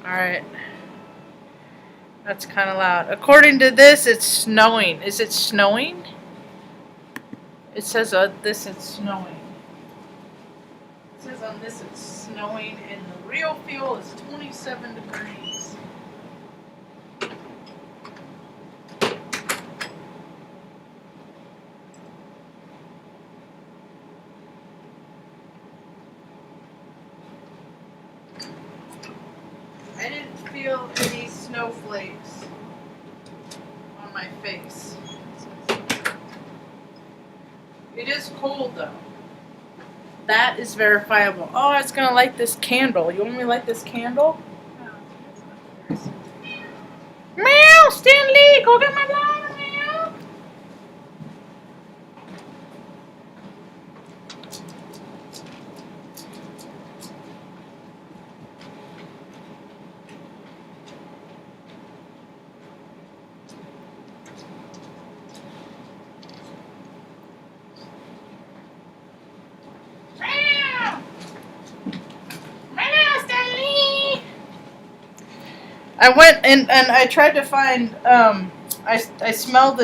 Alright. That's kind of loud. According to this, it's snowing. Is it snowing? It says this it's snowing. It says on this it's snowing and the real feel is 27 degrees. I didn't feel any snowflakes on my face. It is cold though. That is verifiable. Oh, I was gonna light this candle. You want me to light this candle? Meow, Stanley, go get my lighter, meow. I went and I tried to find, I smelled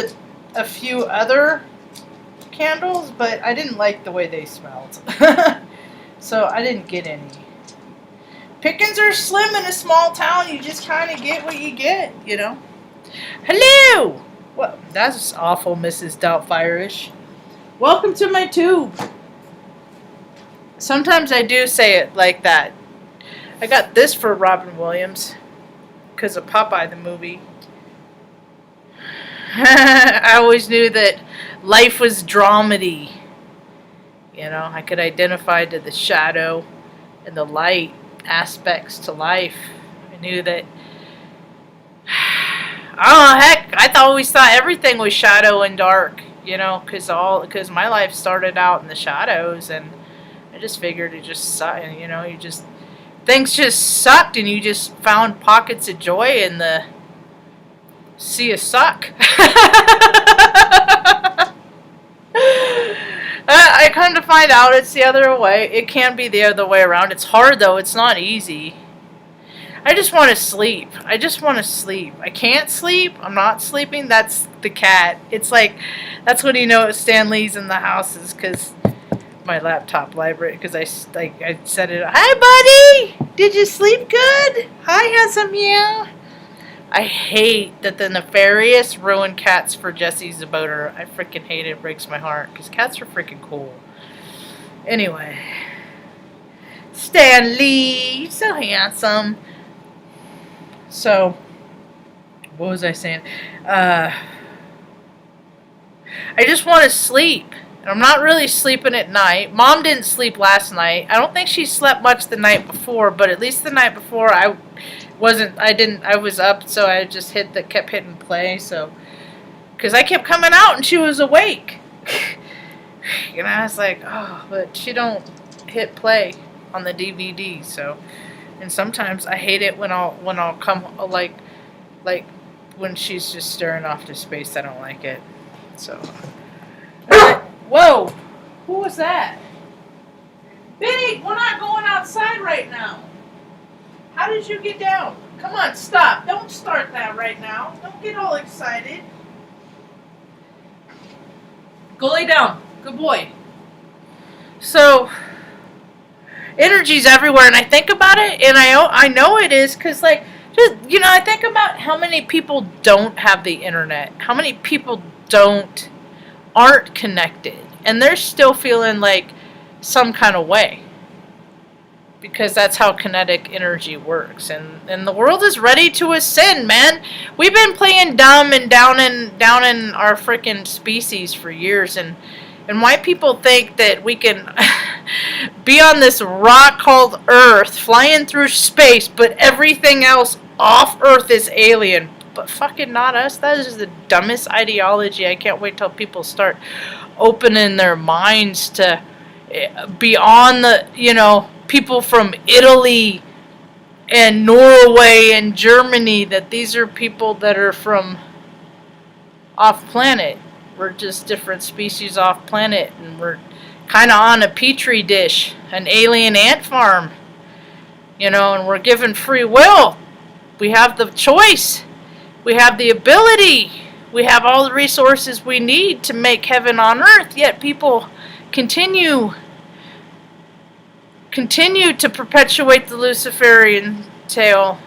a few other candles, but I didn't like the way they smelled. So I didn't get any. Pickings are slim in a small town. You just kind of get what you get, you know. Hello! Well, that's awful, Mrs. Doubtfire-ish. Welcome to my tube. Sometimes I do say it like that. I got this for Robin Williams. Because of Popeye the movie. I always knew that life was dramedy. You know, I could identify to the shadow and the light aspects to life. I knew that. Oh heck, I always thought everything was shadow and dark. You know, because my life started out in the shadows, and I just figured it just sucked. You know, things just sucked, and you just found pockets of joy in the sea of suck. I come to find out it's the other way. It can be the other way around. It's hard, though. It's not easy. I just want to sleep. I just want to sleep. I can't sleep. I'm not sleeping. That's the cat. It's like, that's when you know Stan Lee's in the house, is because my laptop library, because I set it. Hi, buddy. Did you sleep good? Hi, handsome. Yeah. I hate that the nefarious ruined cats for Jesse Zaboter. I freaking hate it. It breaks my heart because cats are freaking cool. Anyway, Stan Lee, so handsome. So, what was I saying? I just want to sleep. I'm not really sleeping at night. Mom didn't sleep last night. I don't think she slept much the night before, but at least the night before I was up, so I just kept hitting play, so, because I kept coming out and she was awake. And I was like, oh, but she don't hit play on the DVD, so, and sometimes I hate it when I'll come, like, when she's just staring off to space. I don't like it, so. Whoa! Who was that? Benny, we're not going outside right now. How did you get down? Come on, stop. Don't start that right now. Don't get all excited. Go lay down. Good boy. So, energy's everywhere, and I think about it, and I know it is, because, like, just, you know, I think about how many people don't have the internet. How many people aren't connected, and they're still feeling like some kind of way, because that's how kinetic energy works, and the world is ready to ascend, man. We've been playing dumb and down in our freaking species for years, and white people think that we can be on this rock called Earth, flying through space, but everything else off Earth is alien. But fucking not us. That is the dumbest ideology. I can't wait till people start opening their minds to beyond the, you know, people from Italy and Norway and Germany, that these are people that are from off planet. We're just different species off planet, and we're kind of on a petri dish, an alien ant farm, you know, and we're given free will We have the choice. We have the ability. We have all the resources we need to make heaven on earth, yet people continue to perpetuate the Luciferian tale.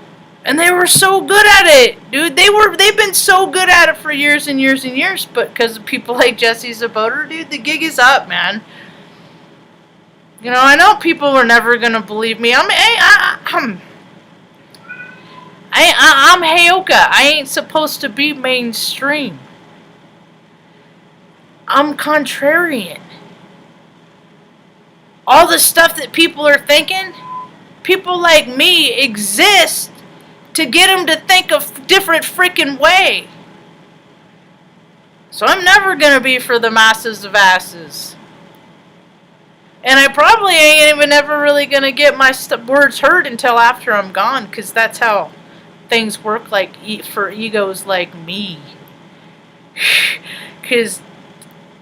And they were so good at it, dude. They've been so good at it for years and years and years, but because of people like Jesse Zaboter, dude, the gig is up, man. You know, I know people were never gonna believe me. I'm Heyoka. I ain't supposed to be mainstream. I'm contrarian. All the stuff that people are thinking, people like me exist to get them to think a different freaking way. So I'm never going to be for the masses of asses. And I probably ain't even ever really going to get my words heard until after I'm gone, because that's how things work like for egos like me. Because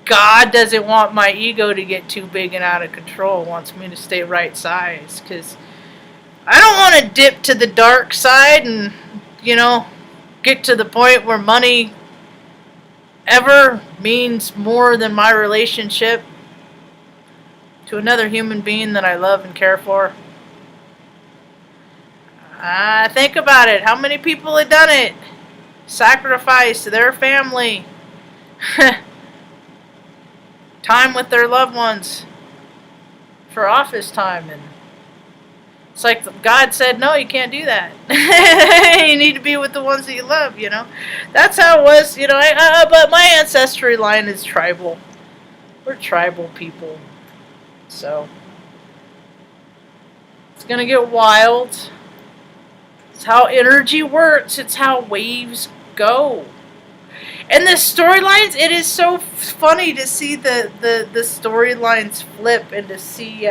God doesn't want my ego to get too big and out of control. Wants me to stay right size, because I don't want to dip to the dark side and, you know, get to the point where money ever means more than my relationship to another human being that I love and care for. Think about it. How many people have done it? Sacrificed their family. Time with their loved ones for office time, and it's like God said, no, you can't do that. You need to be with the ones that you love, you know. That's how it was, you know. But my ancestry line is tribal. We're tribal people. So it's going to get wild. It's how energy works. It's how waves go. And the storylines, it is so funny to see the storylines flip and to see...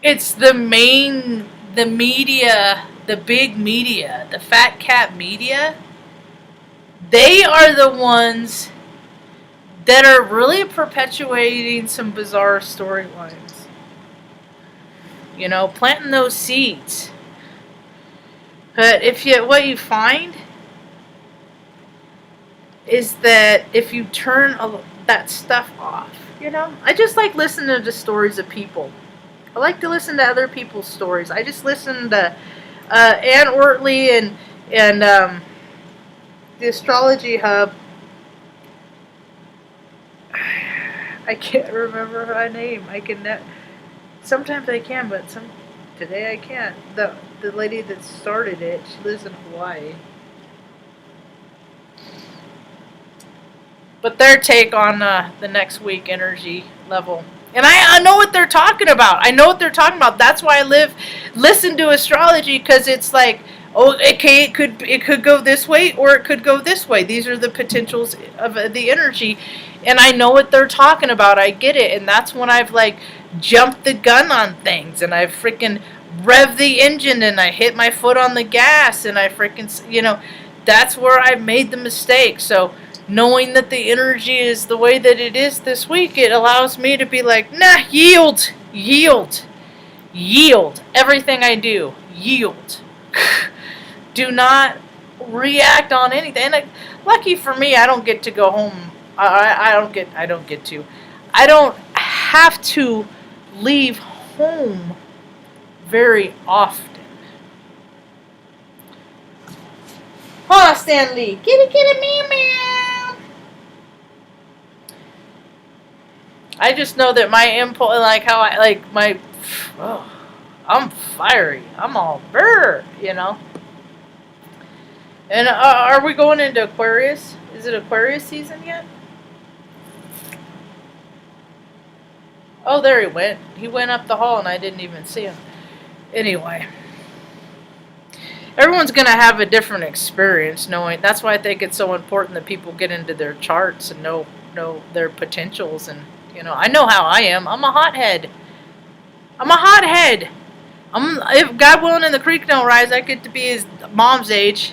it's the media, the big media, the fat cat media. They are the ones that are really perpetuating some bizarre storylines. You know, planting those seeds. But what you find is that if you turn that stuff off, you know, I just like listening to stories of people. I like to listen to other people's stories. I just listened to Ann Ortley and the Astrology Hub. I can't remember her name. Sometimes I can, but today I can't. The lady that started it, she lives in Hawaii. But their take on the next week energy level. And I know what they're talking about. That's why I listen to astrology, because it's like, oh, okay, it could go this way or it could go this way. These are the potentials of the energy, and I know what they're talking about. I get it, and that's when I've like jumped the gun on things, and I freaking rev the engine, and I hit my foot on the gas, and I freaking, you know, that's where I made the mistake. So knowing that the energy is the way that it is this week, it allows me to be like, nah, yield. Everything I do, yield. Do not react on anything. And lucky for me, I don't get to go home. I don't have to leave home very often. Huh, Stanley? Kitty, meow, meow. I just know that my impulse, like how I'm fiery. I'm all brr, you know. And are we going into Aquarius? Is it Aquarius season yet? Oh, there he went. He went up the hall and I didn't even see him. Anyway. Everyone's going to have a different experience knowing. That's why I think it's so important that people get into their charts and know their potentials. And, you know, I know how I am. I'm a hothead. If God willing and the creek don't rise, I get to be his mom's age.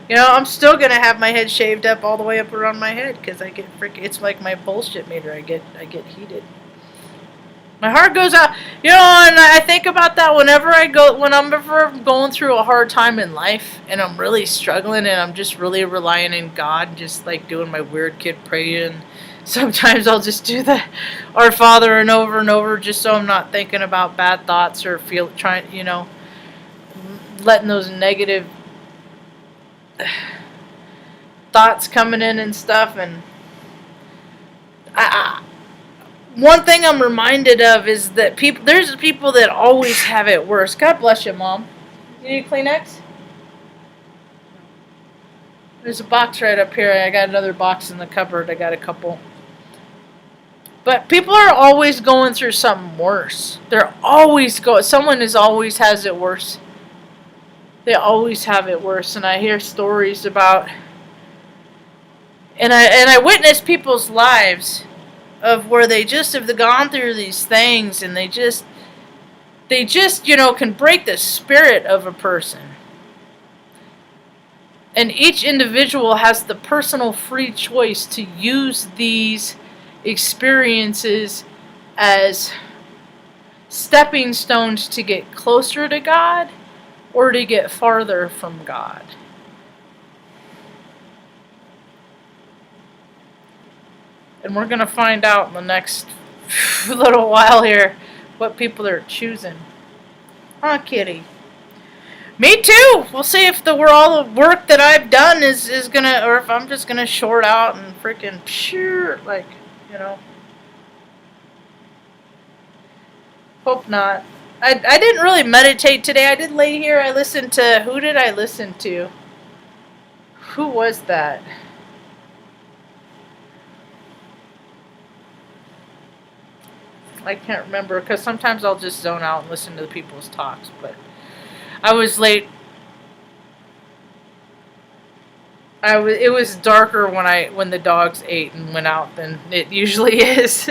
You know, I'm still going to have my head shaved up all the way up around my head because I get it's like my bullshit meter. I get heated. My heart goes out, and I think about that when I'm ever going through a hard time in life, and I'm really struggling, and I'm just really relying on God, just like doing my weird kid praying. Sometimes I'll just do the Our Father and over, just so I'm not thinking about bad thoughts or letting those negative thoughts coming in and stuff. And one thing I'm reminded of is that there's people that always have it worse. God bless you, Mom. You need a Kleenex? There's a box right up here. I got another box in the cupboard. I got a couple. But people are always going through something worse. Someone always has it worse. They always have it worse. And I hear stories about, and I witness people's lives of where they just have gone through these things, and they just can break the spirit of a person. And each individual has the personal free choice to use these experiences as stepping stones to get closer to God or to get farther from God. And we're going to find out in the next little while here what people are choosing. Huh, kitty? Me too! We'll see if all the work that I've done is gonna, or if I'm just gonna short out and freaking Hope not. I didn't really meditate today. I did lay here. I listened to, who did I listen to? Who was that? I can't remember, because sometimes I'll just zone out and listen to the people's talks, but I was late. It was darker when the dogs ate and went out than it usually is.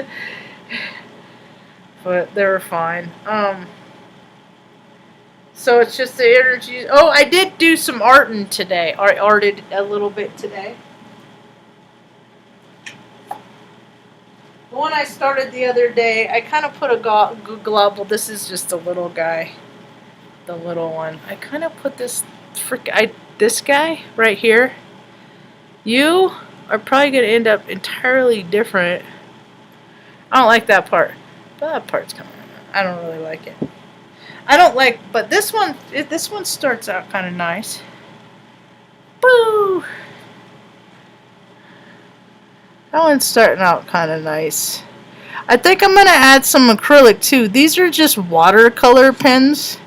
But they were fine. So it's just the energy. Oh, I did do some arting today. I arted a little bit today. The one I started the other day, I kind of put a glob. Well, this is just a little guy. The little one. I kind of put this guy right here. You are probably going to end up entirely different. I don't like that part. That part's coming out. I don't really like it. But this one starts out kind of nice. Boo! That one's starting out kind of nice. I think I'm going to add some acrylic too. These are just watercolor pens.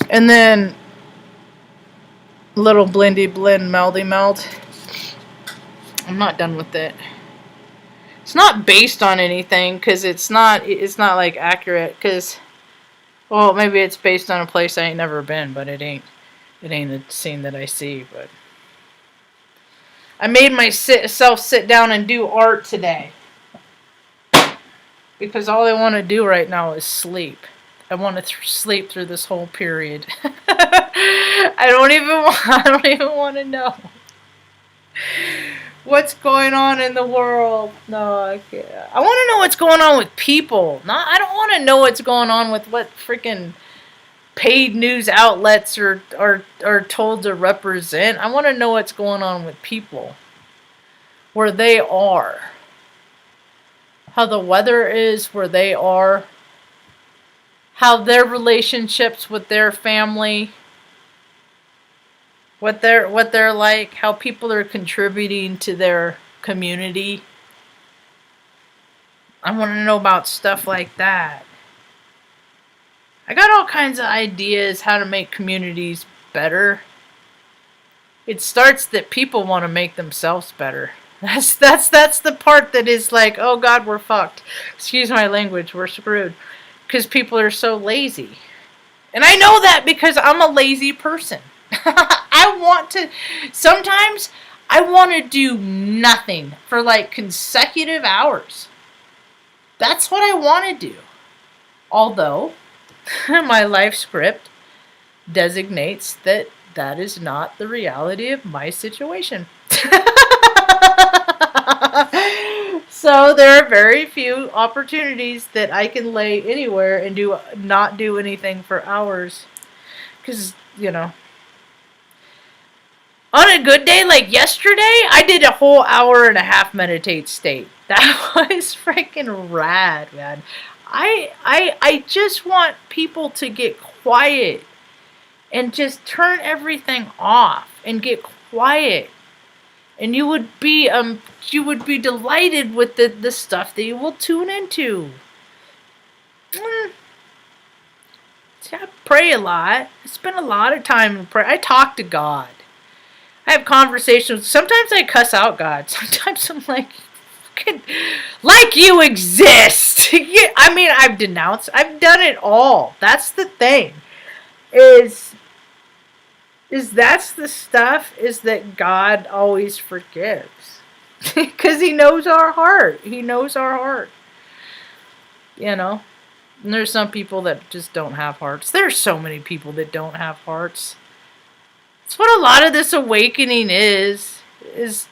And then little blendy blend meldy meld. I'm not done with it. It's not based on anything because it's not like accurate, because, well, maybe it's based on a place I ain't never been, but it ain't a scene that I see. But I made myself sit down and do art today because all I want to do right now is sleep. I want to sleep through this whole period. I don't even want to know what's going on in the world. No, I can't. I want to know what's going on with people. I don't want to know what's going on with what freaking paid news outlets are told to represent. I want to know what's going on with people, where they are, how the weather is where they are, how their relationships with their family, what they're like, how people are contributing to their community. I want to know about stuff like that. I got all kinds of ideas how to make communities better. It starts that people want to make themselves better. That's the part that is like, oh God, we're fucked. Excuse my language, we're screwed. Because people are so lazy. And I know that because I'm a lazy person. Sometimes I want to do nothing for like consecutive hours. That's what I want to do. Although, my life script designates that is not the reality of my situation. So know there are very few opportunities that I can lay anywhere and not do anything for hours. Because, on a good day like yesterday, I did a whole hour and a half meditate state. That was freaking rad, man. I just want people to get quiet and just turn everything off and get quiet. And you would be delighted with the stuff that you will tune into. See, I pray a lot. I spend a lot of time in prayer. I talk to God. I have conversations. Sometimes I cuss out God. Sometimes I'm like you exist. I mean, I've denounced. I've done it all. That's the thing. That's the stuff is that God always forgives. Because He knows our heart. He knows our heart. And there's some people that just don't have hearts. There's so many people that don't have hearts. That's what a lot of this awakening is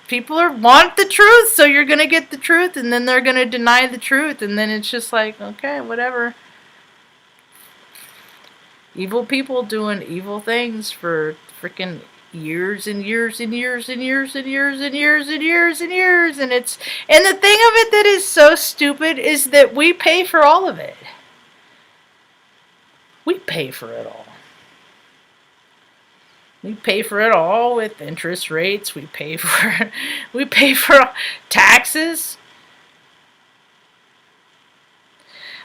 people want the truth, so you're going to get the truth, and then they're going to deny the truth, and then it's just like, okay, whatever. Evil people doing evil things for freaking years and years and years and years and years and years and years and years, and the thing of it that is so stupid is that we pay for all of it. We pay for it all. We pay for it all with interest rates. We pay for taxes.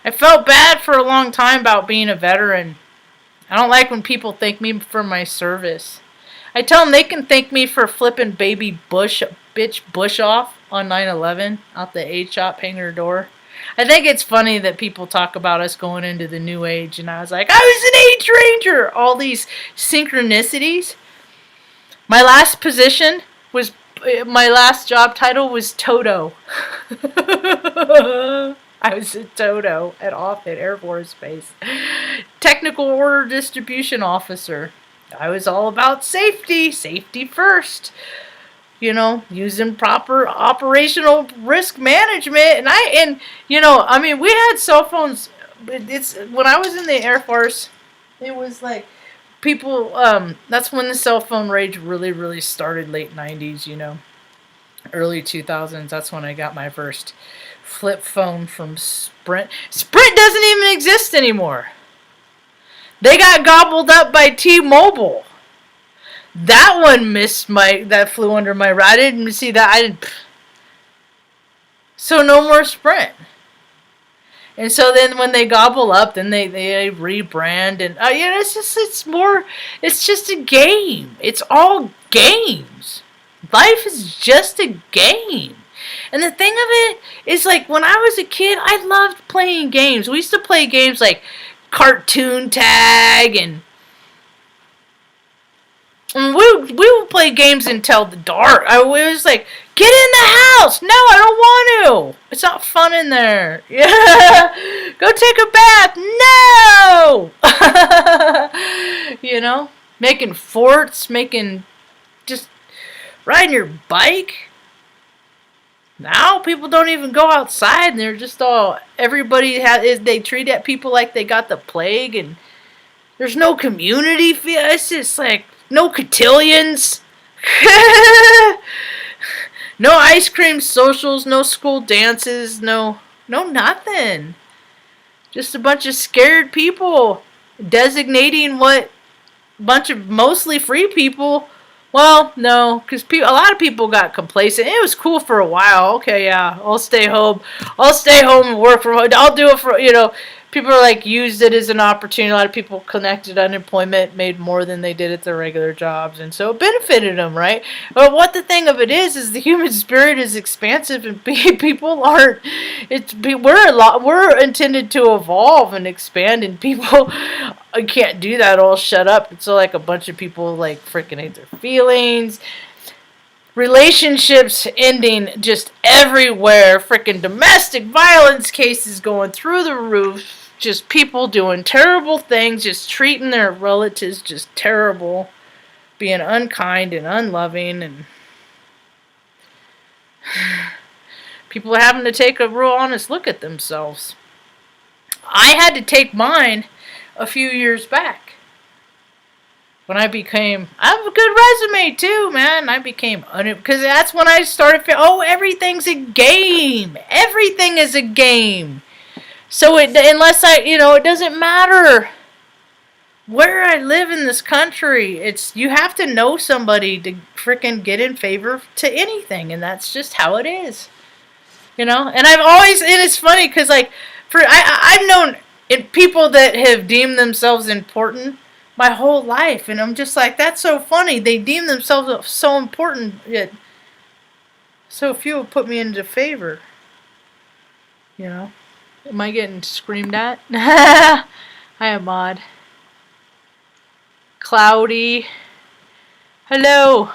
I felt bad for a long time about being a veteran. I don't like when people thank me for my service. I tell them they can thank me for flipping baby Bush off on 9/11 out the aid shop hangar door. I think it's funny that people talk about us going into the new age, and I was like, I was an age ranger! All these synchronicities. My last job title was Toto. I was a Toto at Offutt Air Force Base. Technical Order Distribution Officer. I was all about safety first. Using proper operational risk management. We had cell phones. When I was in the Air Force, it was like people, that's when the cell phone rage really, really started, late 90s, early 2000s. That's when I got my first flip phone from Sprint. Sprint doesn't even exist anymore. They got gobbled up by T-Mobile. That one that flew under my radar. I didn't see that. So no more Sprint. And so then when they gobble up, then they rebrand and it's just a game. It's all games. Life is just a game. And the thing of it is, like, when I was a kid, I loved playing games. We used to play games like cartoon tag and we would play games until the dark. I was like, get in the house! No, I don't want to! It's not fun in there. Yeah. Go take a bath! No! Making forts, just riding your bike. Now people don't even go outside, and they're just they treat people like they got the plague, and there's no community feel. It's just like, no cotillions. No ice cream socials, no school dances, no nothing. Just a bunch of scared people designating what bunch of mostly free people. Well, no, because a lot of people got complacent. It was cool for a while. Okay, yeah, I'll stay home and work from home. I'll do it for, people are like used it as an opportunity. A lot of people connected unemployment, made more than they did at their regular jobs, and so it benefited them, right? But what the thing of it is the human spirit is expansive, and people aren't. We're intended to evolve and expand, and people can't do that. All shut up. And so like a bunch of people like freaking hate their feelings. Relationships ending just everywhere. Freaking domestic violence cases going through the roof. Just people doing terrible things. Just treating their relatives just terrible. Being unkind and unloving. And People are having to take a real honest look at themselves. I had to take mine a few years back. When I have a good resume too, man. I became, because that's when I started everything's a game. Everything is a game. So it doesn't matter where I live in this country. You have to know somebody to freaking get in favor to anything, and that's just how it is. And it's funny because I've known people that have deemed themselves important my whole life, and I'm just like, that's so funny. They deem themselves so important, yet so few have put me into favor. Am I getting screamed at? Hi, Ahmad. Cloudy. Hello.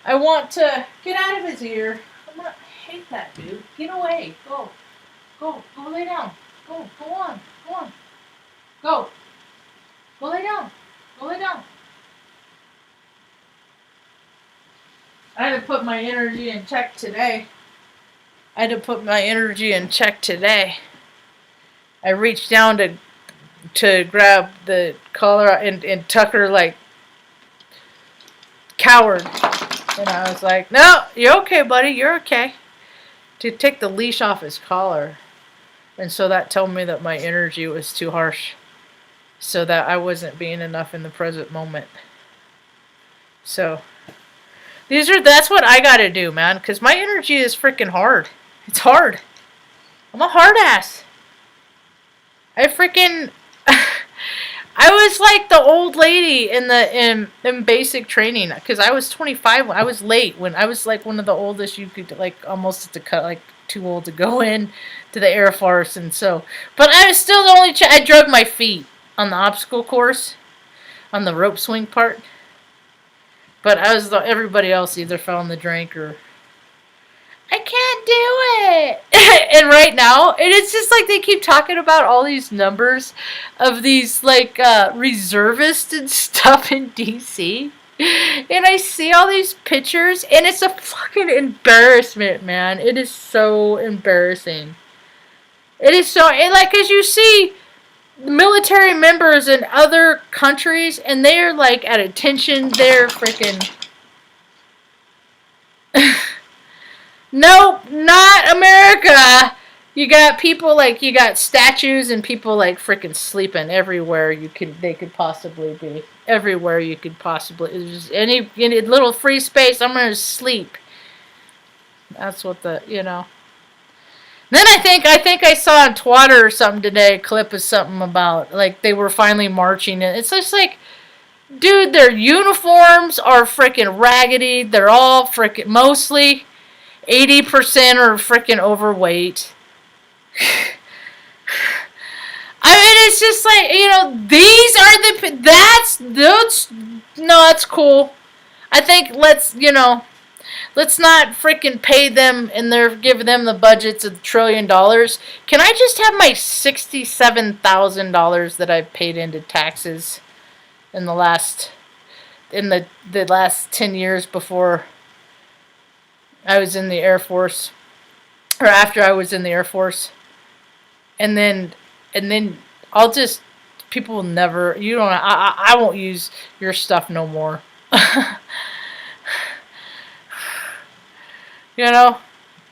I want to get out of his ear. I hate that dude. Get away. Go. Go lay down. Go on. Go lay down. Go lay down. I had to put my energy in check today. I reached down to grab the collar and Tucker cowered. And I was like, no, you're okay, buddy. You're okay. To take the leash off his collar. And so that told me that my energy was too harsh. So that I wasn't being enough in the present moment. So that's what I gotta do, man. Because my energy is freaking hard. It's hard. I'm a hard ass. I was like the old lady in basic training, because I was 25. I was late when I was like one of the oldest. You could almost at the cut, too old to go in to the Air Force, and so. But I was still the only. I drug my feet on the obstacle course, on the rope swing part. But everybody else either fell in the drink or. I can't do it. And right now, and it's just like they keep talking about all these numbers of these reservists and stuff in DC. And I see all these pictures, and it's a fucking embarrassment, man. It is so embarrassing. It is so, because you see military members in other countries, and they are at attention. They're freaking. Nope, not America. You got people you got statues and people freaking sleeping everywhere they could possibly be. Everywhere you could possibly, just any little free space, I'm gonna sleep. That's what Then I think I saw on Twitter or something today, a clip of something about they were finally marching, and it's just dude, their uniforms are freaking raggedy. They're all freaking mostly. 80% are freaking overweight. I mean, it's just these are that's cool. I think let's not freaking pay them and give them the budgets of $1 trillion. Can I just have my $67,000 that I paid into taxes in the last 10 years before I was in the Air Force, or after I was in the Air Force, and then I'll just, people will never, I won't use your stuff no more.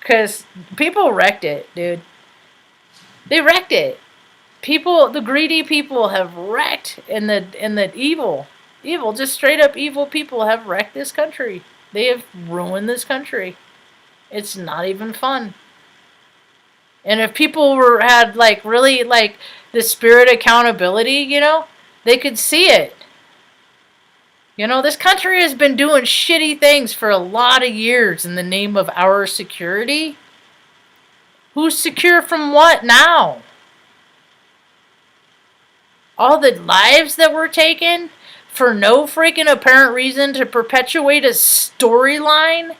Because people wrecked it, dude. They wrecked it. The greedy people have wrecked, and the evil, just straight up evil people have wrecked this country. They have ruined this country. It's not even fun. And if people had really the spirit of accountability, they could see it. This country has been doing shitty things for a lot of years in the name of our security. Who's secure from what now? All the lives that were taken for no freaking apparent reason to perpetuate a storyline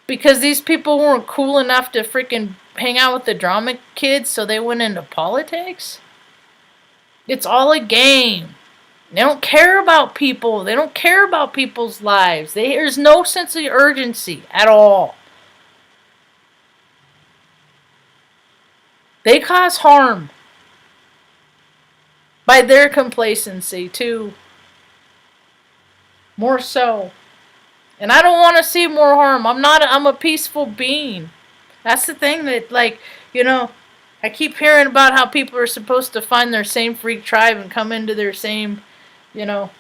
because these people weren't cool enough to freaking hang out with the drama kids, so they went into politics. It's all a game. They don't care about people. They don't care about people's lives. There's no sense of urgency at all. They cause harm by their complacency too, more so. And I don't want to see more harm. I'm a peaceful being. That's the thing that, like, you know, I keep hearing about how people are supposed to find their same freak tribe and come into their same, you know,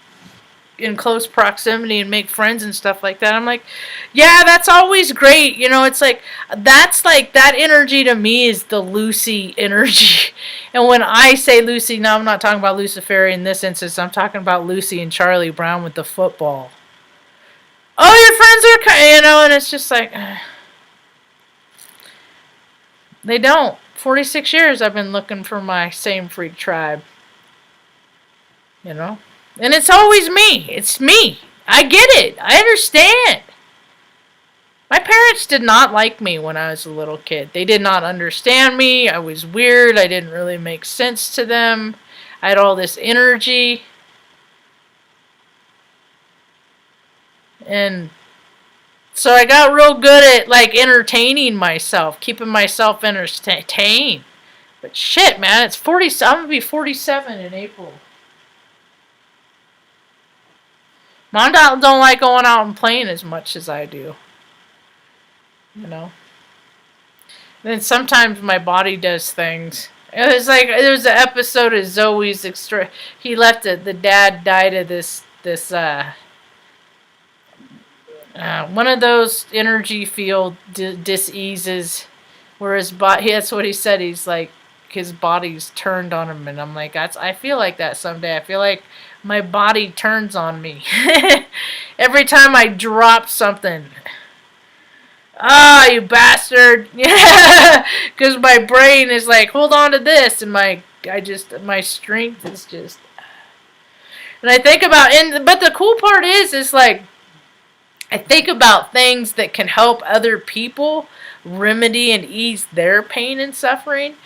in close proximity and make friends and stuff like that. I'm like, yeah, that's always great. You know, it's like, that's like, that energy to me is the Lucy energy. And when I say Lucy, now I'm not talking about Lucifer in this instance. I'm talking about Lucy and Charlie Brown with the football. Oh, your friends are, you know, and it's just like, they don't. 46 years I've been looking for my same freak tribe. You know? And it's always me. It's me. I get it. I understand. My parents did not like me when I was a little kid. They did not understand me. I was weird. I didn't really make sense to them. I had all this energy. And so I got real good at, like, entertaining myself, keeping myself entertained. But shit, man, it's 40. I'm gonna be 47 in April. Mom don't like going out and playing as much as I do. You know. Then sometimes my body does things. It was like there was an episode of Zoe's extra. He left it. The dad died of this one of those energy field diseases where his body. That's what he said. He's like, his body's turned on him, and I'm like, I feel like that someday. I feel like my body turns on me every time I drop something. Ah, you bastard! Yeah, because my brain is like, hold on to this, and my strength is just. And I think about, but the cool part is like, I think about things that can help other people remedy and ease their pain and suffering.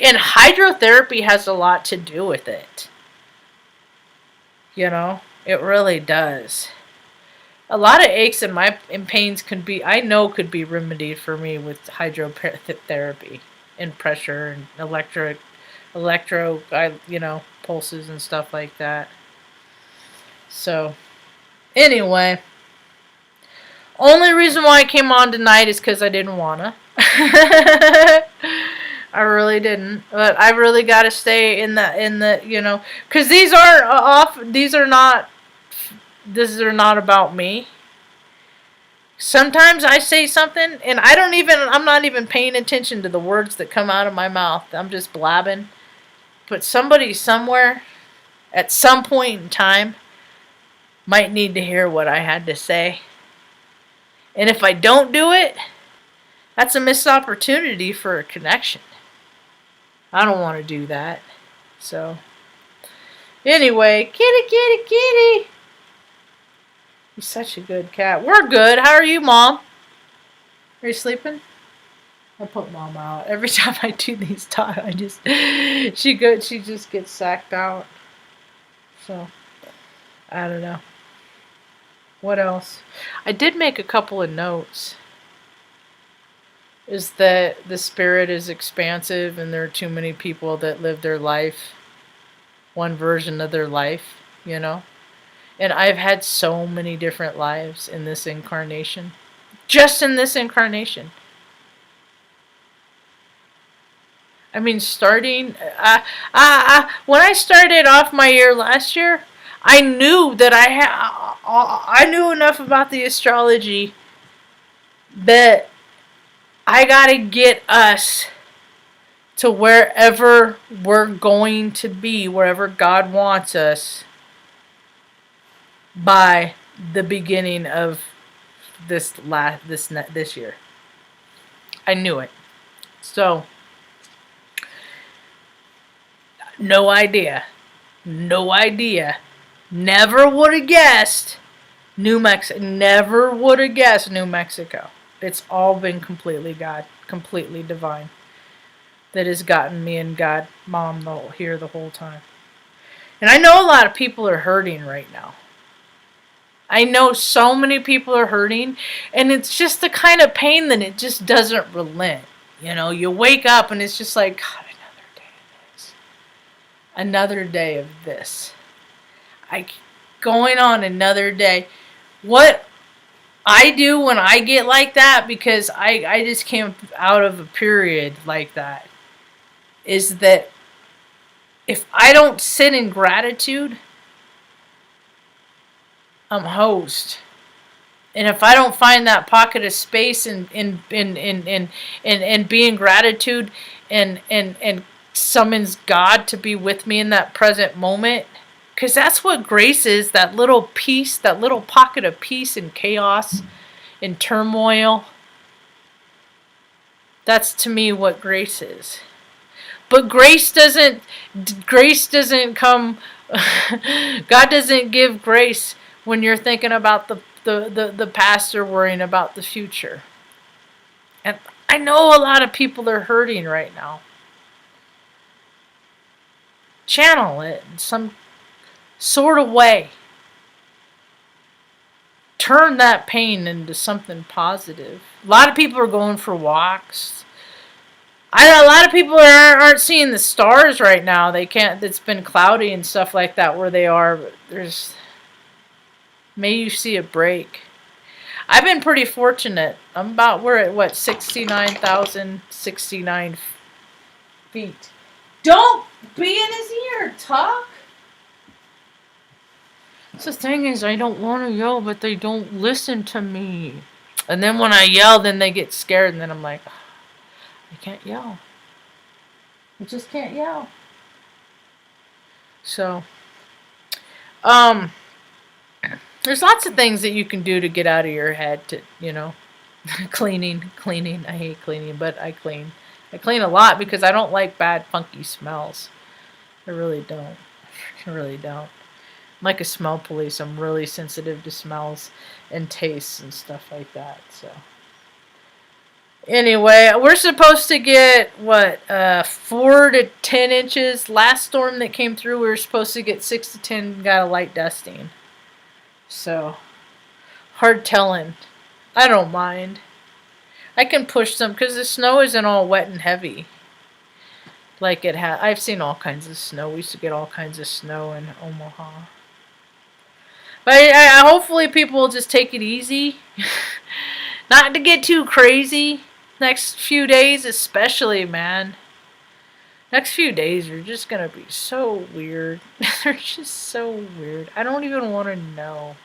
And hydrotherapy has a lot to do with it. You know, it really does. A lot of aches and pains could be remedied for me with hydrotherapy and pressure and electro, pulses and stuff like that. So, anyway, only reason why I came on tonight is because I didn't wanna. I really didn't, but I really got to stay in the because these are not about me. Sometimes I say something and I'm not even paying attention to the words that come out of my mouth. I'm just blabbing. But somebody somewhere at some point in time might need to hear what I had to say. And if I don't do it, that's a missed opportunity for a connection. I don't want to do that. So, anyway, kitty. He's such a good cat. We're good. How are you, Mom? Are you sleeping? I put Mom out. Every time I do these talks, she just gets sacked out. So, I don't know. What else? I did make a couple of notes. Is that the spirit is expansive and there are too many people that live their life, one version of their life, you know? And I've had so many different lives in this incarnation. Just in this incarnation. I mean, when I started off my year last year, I knew that I knew enough about the astrology that I gotta get us to wherever we're going to be, wherever God wants us, by the beginning of this year. I knew it. So, no idea. Never would have guessed New Mexico. Never would have guessed New Mexico. It's all been completely God, completely divine, that has gotten me and God, Mom, here the whole time. And I know a lot of people are hurting right now. I know so many people are hurting, and it's just the kind of pain that it just doesn't relent. You know, you wake up and it's just like, God, another day of this. Another day of this. Going on another day. What I do when I get like that, because I just came out of a period like that, is that if I don't sit in gratitude, I'm hosed. And if I don't find that pocket of space and be in gratitude and summons God to be with me in that present moment, because that's what grace is, that little peace, that little pocket of peace in chaos, in turmoil. That's to me what grace is. But grace doesn't come, God doesn't give grace when you're thinking about the past or worrying about the future. And I know a lot of people are hurting right now. Channel it in some sort of way. Turn that pain into something positive. A lot of people are going for walks. A lot of people aren't seeing the stars right now. They can't. It's been cloudy and stuff like that where they are. But may you see a break. I've been pretty fortunate. We're at 69,069 feet. Don't be in his ear, Tuck. So the thing is, I don't want to yell, but they don't listen to me. And then when I yell, then they get scared, and then I'm like, I can't yell. I just can't yell. So, there's lots of things that you can do to get out of your head to, cleaning. I hate cleaning, but I clean. I clean a lot because I don't like bad, funky smells. I really don't. I really don't. I'm like a smell police. I'm really sensitive to smells and tastes and stuff like that. So, anyway, we're supposed to get, 4 to 10 inches. Last storm that came through, we were supposed to get 6 to 10, got a light dusting. So, hard telling. I don't mind. I can push them because the snow isn't all wet and heavy. Like it has. I've seen all kinds of snow. We used to get all kinds of snow in Omaha. But hopefully people will just take it easy. Not to get too crazy. Next few days especially, man. Next few days are just going to be so weird. They're just so weird. I don't even want to know.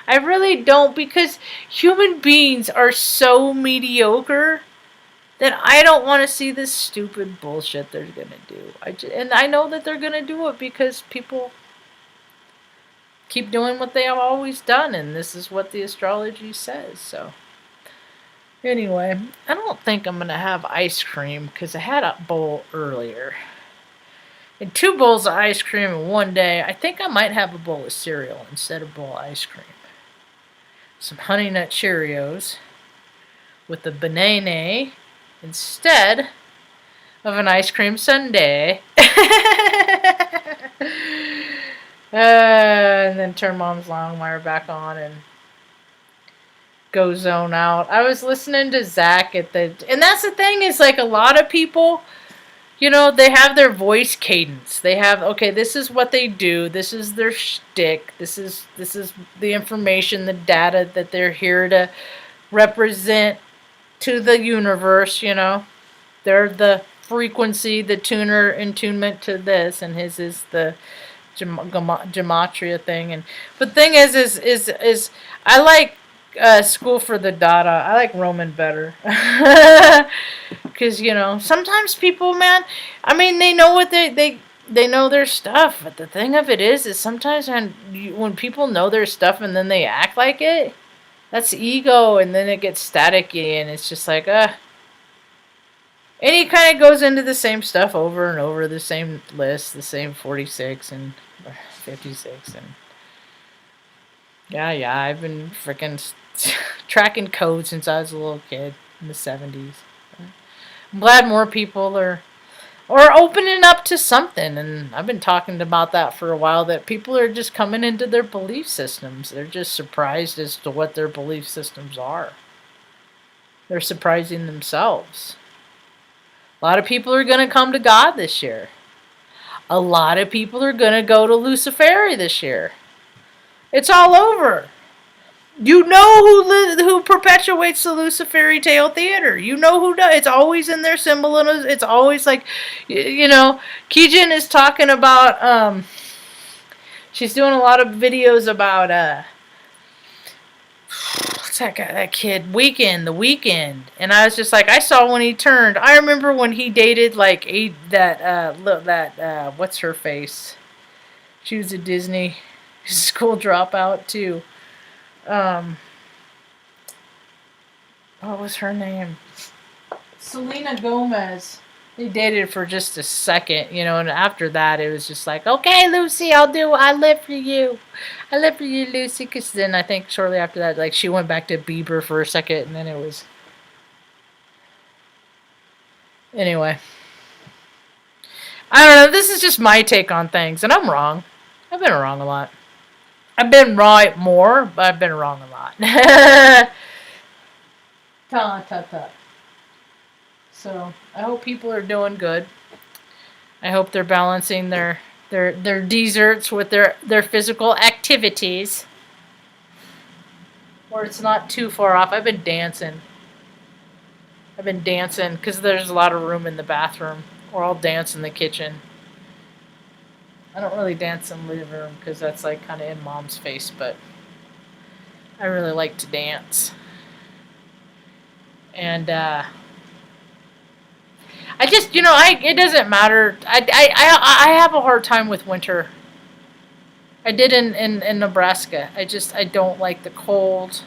I really don't, because human beings are so mediocre that I don't want to see this stupid bullshit they're going to do. And I know that they're going to do it because people keep doing what they have always done, and this is what the astrology says. So, anyway, I don't think I'm going to have ice cream because I had a bowl earlier. And 2 bowls of ice cream in one day. I think I might have a bowl of cereal instead of a bowl of ice cream. Some Honey Nut Cheerios with the banana instead of an ice cream sundae. And then turn Mom's Longmire back on and go zone out. I was listening to Zach and that's the thing, is like a lot of people, they have their voice cadence. They have, okay, this is what they do. This is their shtick. This is the information, the data that they're here to represent to the universe, They're the frequency, the attunement to this, and his is the gematria thing. But the thing is I like School for the Dada. I like Roman better. Because, sometimes people, man, I mean, they know what they know their stuff. But the thing of it is sometimes when people know their stuff and then they act like it, that's ego, and then it gets staticky, and it's just like, And he kind of goes into the same stuff over and over, the same list, the same 46 and 56. And yeah, I've been freaking tracking code since I was a little kid in the 70s. I'm glad more people are opening up to something, and I've been talking about that for a while, that people are just coming into their belief systems. They're just surprised as to what their belief systems are. They're surprising themselves. A lot of people are going to come to God this year. A lot of people are going to go to Luciferi this year. It's all over. You know who perpetuates the Luciferi Tale Theater. You know who does. It's always in their symbol, and it's always like, you know, Kijin is talking about, she's doing a lot of videos about, what's that guy, that kid, The Weeknd. And I was just like, I saw when he turned. I remember when he dated, like, what's her face? She was a Disney school dropout, too. What was her name? Selena Gomez. They dated for just a second, you know, and after that it was just like, okay, Lucy, I live for you. I live for you, Lucy, because then I think shortly after that, like, she went back to Bieber for a second, and then it was... Anyway. I don't know, this is just my take on things, and I'm wrong. I've been wrong a lot. I've been right more, but I've been wrong a lot. So, I hope people are doing good. I hope they're balancing their desserts with their physical activities. Or it's not too far off. I've been dancing because there's a lot of room in the bathroom. Or I'll dance in the kitchen. I don't really dance in the living room because that's like kind of in Mom's face, but I really like to dance. And I just, you know, it doesn't matter. I have a hard time with winter. I did in Nebraska. I don't like the cold.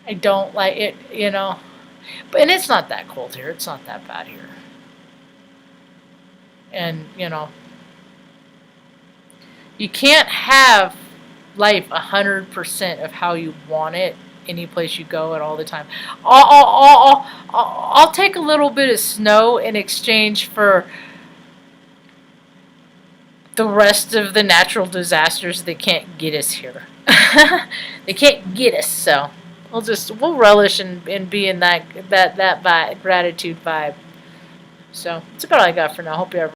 I don't like it, you know. And it's not that cold here. It's not that bad here. And, you know, you can't have life 100% of how you want it any place you go and all the time. I'll take a little bit of snow in exchange for the rest of the natural disasters that can't get us here. They can't get us, so we'll relish and be in that vibe, gratitude vibe. So that's about all I got for now. Hope you have